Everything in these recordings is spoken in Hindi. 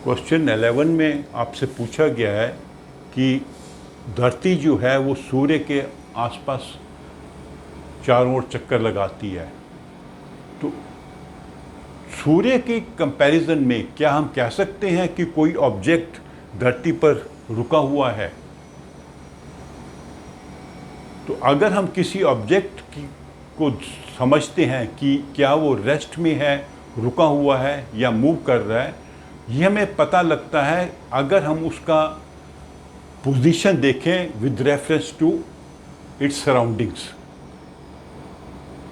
क्वेश्चन 11 में आपसे पूछा गया है कि धरती जो है वो सूर्य के आसपास चारों ओर चक्कर लगाती है। तो सूर्य के कंपैरिजन में क्या हम कह सकते हैं कि कोई ऑब्जेक्ट धरती पर रुका हुआ है? तो अगर हम किसी ऑब्जेक्ट को समझते हैं कि क्या वो रेस्ट में है, रुका हुआ है या मूव कर रहा है, ये हमें पता लगता है अगर हम उसका पोजीशन देखें with reference to its surroundings.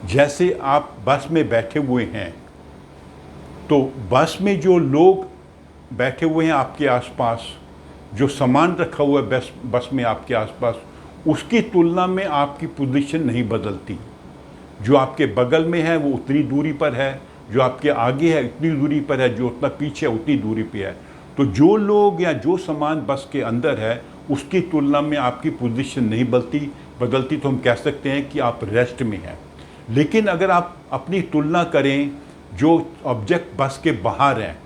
जैसे आप बस में बैठे हुए हैं तो बस में जो लोग बैठे हुए हैं आपके आसपास, जो सामान रखा हुआ है बस में आपके आसपास, उसकी तुलना में आपकी पोजीशन नहीं बदलती। जो आपके बगल में है वो उतनी दूरी पर है, जो आपके आगे है उतनी दूरी पर है, जो उतना पीछे है उतनी दूरी पे है। तो जो लोग या जो सामान बस के अंदर है उसकी तुलना में आपकी पोजीशन नहीं बदलती, तो हम कह सकते हैं कि आप रेस्ट में हैं। लेकिन अगर आप अपनी तुलना करें जो ऑब्जेक्ट बस के बाहर हैं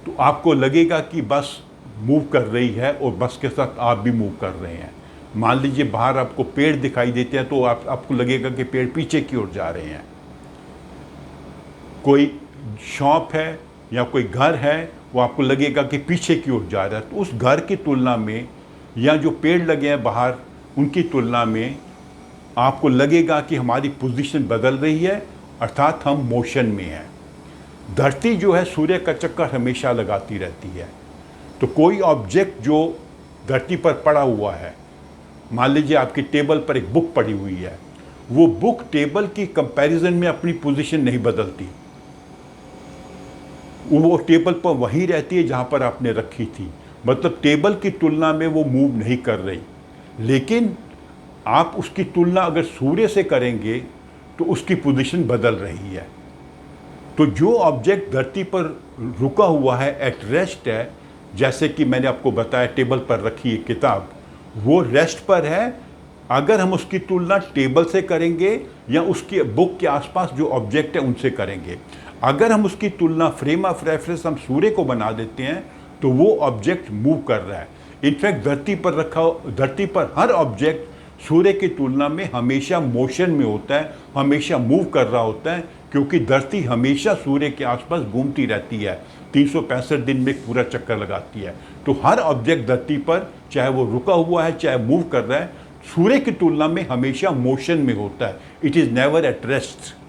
तो आपको लगेगा कि बस मूव कर रही है और बस के साथ आप भी मूव कर रहे हैं। मान लीजिए बाहर आपको पेड़ दिखाई देते हैं तो आपको लगेगा कि पेड़ पीछे की ओर जा रहे हैं। कोई शॉप है या कोई घर है, वो आपको लगेगा कि पीछे की ओर जा रहा है। तो उस घर की तुलना में या जो पेड़ लगे हैं बाहर उनकी तुलना में आपको लगेगा कि हमारी पोजीशन बदल रही है, अर्थात हम मोशन में हैं। धरती जो है सूर्य का चक्कर हमेशा लगाती रहती है। तो कोई ऑब्जेक्ट जो धरती पर पड़ा हुआ है, मान लीजिए आपकी टेबल पर एक बुक पड़ी हुई है, वो बुक टेबल की कंपैरिजन में अपनी पोजीशन नहीं बदलती। वो टेबल पर वहीं रहती है जहाँ पर आपने रखी थी, मतलब टेबल की तुलना में वो मूव नहीं कर रही। लेकिन आप उसकी तुलना अगर सूर्य से करेंगे तो उसकी पोजीशन बदल रही है। तो जो ऑब्जेक्ट धरती पर रुका हुआ है, एट रेस्ट है, जैसे कि मैंने आपको बताया टेबल पर रखी एक किताब, वो रेस्ट पर है। अगर हम उसकी तुलना टेबल से करेंगे या उसकी बुक के आसपास जो ऑब्जेक्ट है उनसे करेंगे, अगर हम उसकी तुलना फ्रेम ऑफ रेफरेंस हम सूर्य को बना देते हैं तो वो ऑब्जेक्ट मूव कर रहा है। इनफैक्ट धरती पर हर ऑब्जेक्ट सूर्य की तुलना में हमेशा मोशन में होता है, हमेशा मूव कर रहा होता है, क्योंकि धरती हमेशा सूर्य के आसपास घूमती रहती है, 365 दिन में पूरा चक्कर लगाती है। तो हर ऑब्जेक्ट धरती पर, चाहे वो रुका हुआ है चाहे मूव कर रहा है, सूर्य की तुलना में हमेशा मोशन में होता है। It is never at rest.